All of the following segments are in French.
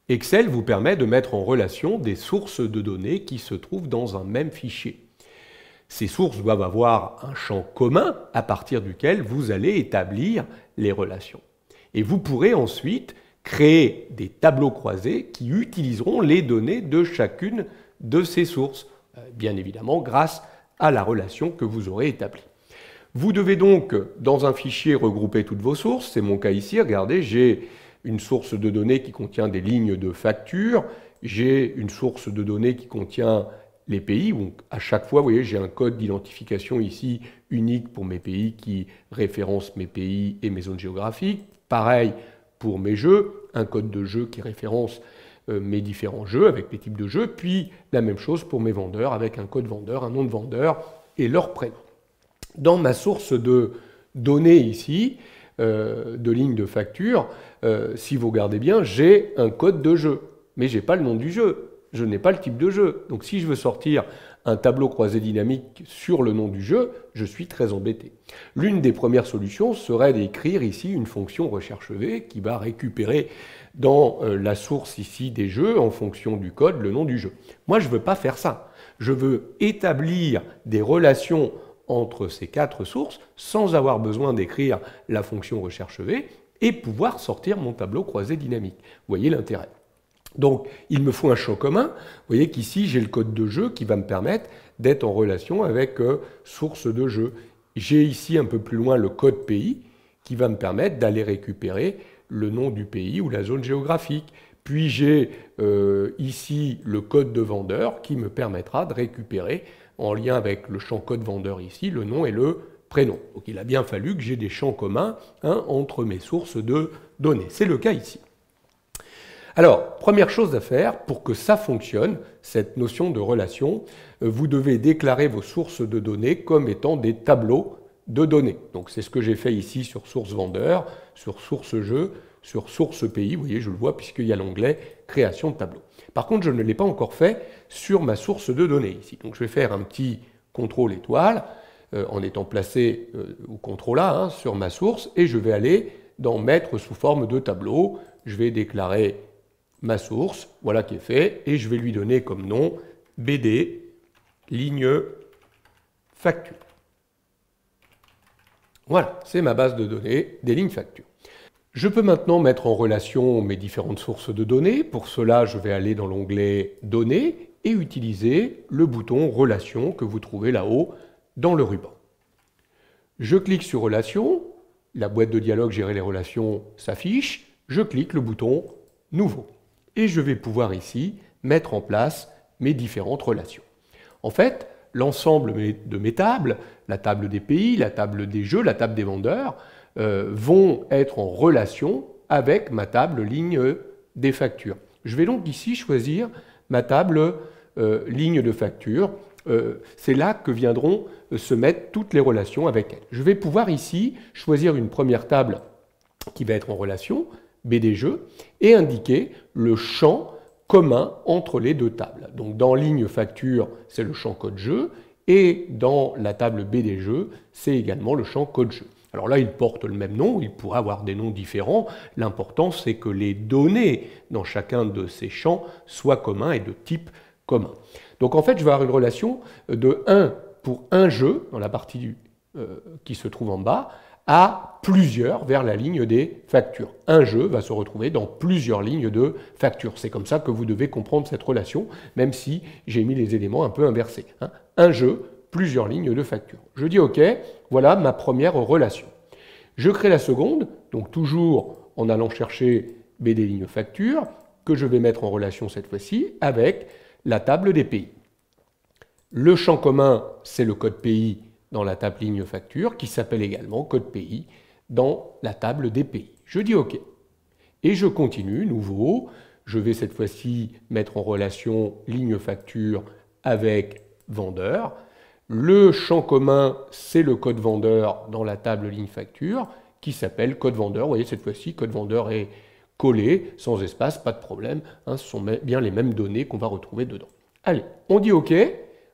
Excel vous permet de mettre en relation des sources de données qui se trouvent dans un même fichier. Ces sources doivent avoir un champ commun à partir duquel vous allez établir les relations. Et vous pourrez ensuite créer des tableaux croisés qui utiliseront les données de chacune de ces sources, bien évidemment grâce à la relation que vous aurez établie. Vous devez donc, dans un fichier, regrouper toutes vos sources. C'est mon cas ici. Regardez, j'ai une source de données qui contient des lignes de facture. J'ai une source de données qui contient les pays. Donc, à chaque fois, vous voyez, j'ai un code d'identification ici unique pour mes pays qui référence mes pays et mes zones géographiques. Pareil pour mes jeux, un code de jeu qui référence mes différents jeux avec les types de jeux. Puis la même chose pour mes vendeurs avec un code vendeur, un nom de vendeur et leur prénom. Dans ma source de données ici, de lignes de facture, si vous regardez bien, j'ai un code de jeu, mais je n'ai pas le nom du jeu, je n'ai pas le type de jeu. Donc si je veux sortir un tableau croisé dynamique sur le nom du jeu, je suis très embêté. L'une des premières solutions serait d'écrire ici une fonction recherche V qui va récupérer dans la source ici des jeux, en fonction du code, le nom du jeu. Moi, je ne veux pas faire ça. Je veux établir des relations entre ces quatre sources sans avoir besoin d'écrire la fonction recherche V et pouvoir sortir mon tableau croisé dynamique. Vous voyez l'intérêt. Donc, il me faut un champ commun. Vous voyez qu'ici, j'ai le code de jeu qui va me permettre d'être en relation avec source de jeu. J'ai ici un peu plus loin le code pays qui va me permettre d'aller récupérer le nom du pays ou la zone géographique. Puis j'ai ici le code de vendeur qui me permettra de récupérer en lien avec le champ code vendeur ici, le nom et le prénom. Donc il a bien fallu que j'ai des champs communs entre mes sources de données. C'est le cas ici. Alors, première chose à faire, pour que ça fonctionne, cette notion de relation, vous devez déclarer vos sources de données comme étant des tableaux de données. Donc c'est ce que j'ai fait ici sur source vendeur, sur source jeu, sur source pays. Vous voyez, je le vois puisqu'il y a l'onglet création de tableau. Par contre, je ne l'ai pas encore fait sur ma source de données ici. Donc je vais faire un petit contrôle étoile en étant placé au contrôle A sur ma source et je vais aller dans mettre sous forme de tableau. Je vais déclarer ma source, voilà qui est fait, et je vais lui donner comme nom BD ligne facture. Voilà, c'est ma base de données des lignes facture. Je peux maintenant mettre en relation mes différentes sources de données. Pour cela, je vais aller dans l'onglet Données et utiliser le bouton Relations que vous trouvez là-haut dans le ruban. Je clique sur Relations, la boîte de dialogue Gérer les relations s'affiche, je clique le bouton Nouveau. Et je vais pouvoir ici mettre en place mes différentes relations. En fait, l'ensemble de mes tables, la table des pays, la table des jeux, la table des vendeurs, vont être en relation avec ma table ligne des factures. Je vais donc ici choisir ma table ligne de facture. C'est là que viendront se mettre toutes les relations avec elle. Je vais pouvoir ici choisir une première table qui va être en relation, BD jeux, et indiquer le champ commun entre les deux tables. Donc dans ligne facture, c'est le champ code jeu, et dans la table BD jeux, c'est également le champ code jeu. Alors là, ils portent le même nom, ils pourraient avoir des noms différents. L'important, c'est que les données dans chacun de ces champs soient communs et de type commun. Donc en fait, je vais avoir une relation de 1 pour un jeu, dans la partie qui se trouve en bas, à plusieurs vers la ligne des factures. Un jeu va se retrouver dans plusieurs lignes de factures. C'est comme ça que vous devez comprendre cette relation, même si j'ai mis les éléments un peu inversés. Un jeu, plusieurs lignes de factures. Je dis OK, voilà ma première relation. Je crée la seconde, donc toujours en allant chercher BD ligne facture, que je vais mettre en relation cette fois-ci avec la table des pays. Le champ commun, c'est le code pays dans la table ligne facture, qui s'appelle également code pays dans la table des pays. Je dis OK. Et je continue, nouveau. Je vais cette fois-ci mettre en relation ligne facture avec vendeur. Le champ commun, c'est le code vendeur dans la table ligne facture, qui s'appelle code vendeur. Vous voyez, cette fois-ci, code vendeur est collé, sans espace, pas de problème. Ce sont bien les mêmes données qu'on va retrouver dedans. Allez, on dit OK.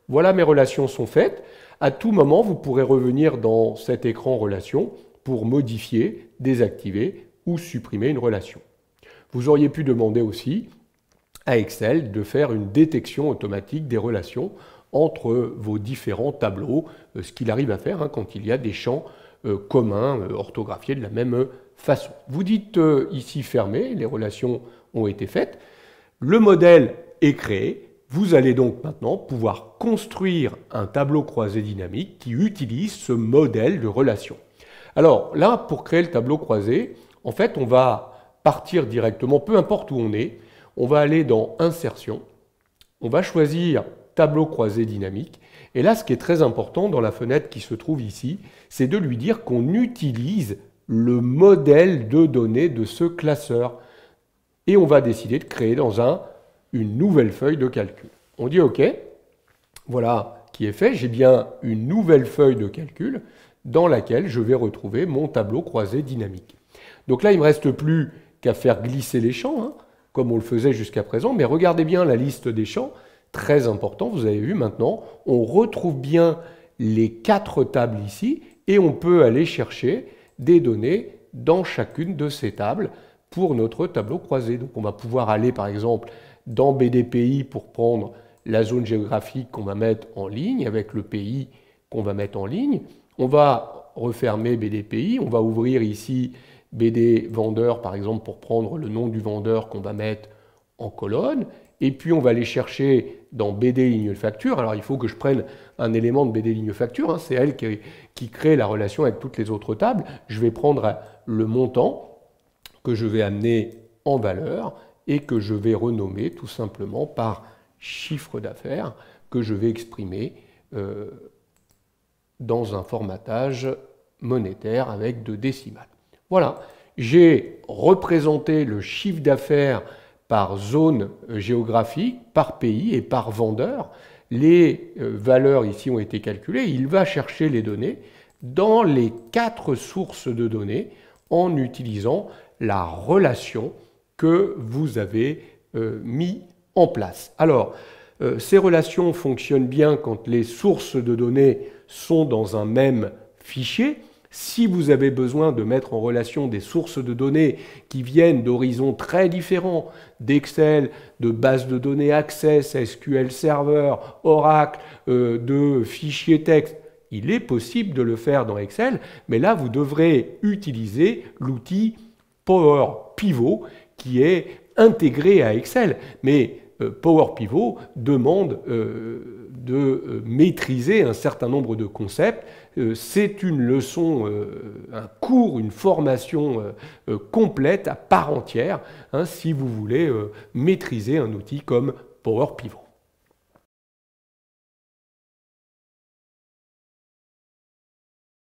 Voilà, mes relations sont faites. À tout moment, vous pourrez revenir dans cet écran Relations pour modifier, désactiver ou supprimer une relation. Vous auriez pu demander aussi à Excel de faire une détection automatique des relations entre vos différents tableaux, ce qu'il arrive à faire quand il y a des champs communs, orthographiés de la même façon. Vous dites ici fermé, les relations ont été faites, le modèle est créé, vous allez donc maintenant pouvoir construire un tableau croisé dynamique qui utilise ce modèle de relation. Alors là, pour créer le tableau croisé, en fait, on va partir directement, peu importe où on va aller dans Insertion, on va choisir Tableau croisé dynamique, et là, ce qui est très important dans la fenêtre qui se trouve ici, c'est de lui dire qu'on utilise le modèle de données de ce classeur, et on va décider de créer dans une nouvelle feuille de calcul. On dit OK, voilà qui est fait, j'ai bien une nouvelle feuille de calcul dans laquelle je vais retrouver mon tableau croisé dynamique. Donc là, il ne me reste plus qu'à faire glisser les champs, comme on le faisait jusqu'à présent, mais regardez bien la liste des champs, très important, vous avez vu maintenant, on retrouve bien les 4 tables ici, et on peut aller chercher des données dans chacune de ces tables pour notre tableau croisé. Donc on va pouvoir aller par exemple dans BDPI pour prendre la zone géographique qu'on va mettre en ligne, avec le pays qu'on va mettre en ligne. On va refermer BDPI, on va ouvrir ici BD vendeur par exemple pour prendre le nom du vendeur qu'on va mettre en colonne, et puis on va aller chercher dans BD ligne de facture. Alors il faut que je prenne un élément de BD ligne de facture, c'est elle qui crée la relation avec toutes les autres tables. Je vais prendre le montant que je vais amener en valeur et que je vais renommer tout simplement par chiffre d'affaires que je vais exprimer dans un formatage monétaire avec 2 décimales. Voilà, j'ai représenté le chiffre d'affaires par zone géographique, par pays et par vendeur. Les valeurs ici ont été calculées. Il va chercher les données dans les 4 sources de données en utilisant la relation que vous avez mis en place. Alors, ces relations fonctionnent bien quand les sources de données sont dans un même fichier. Si vous avez besoin de mettre en relation des sources de données qui viennent d'horizons très différents, d'Excel, de bases de données Access, SQL Server, Oracle, de fichiers texte, il est possible de le faire dans Excel, mais là vous devrez utiliser l'outil Power Pivot qui est intégré à Excel. Mais Power Pivot demande de maîtriser un certain nombre de concepts. C'est une leçon, un cours, une formation complète à part entière si vous voulez maîtriser un outil comme Power Pivot.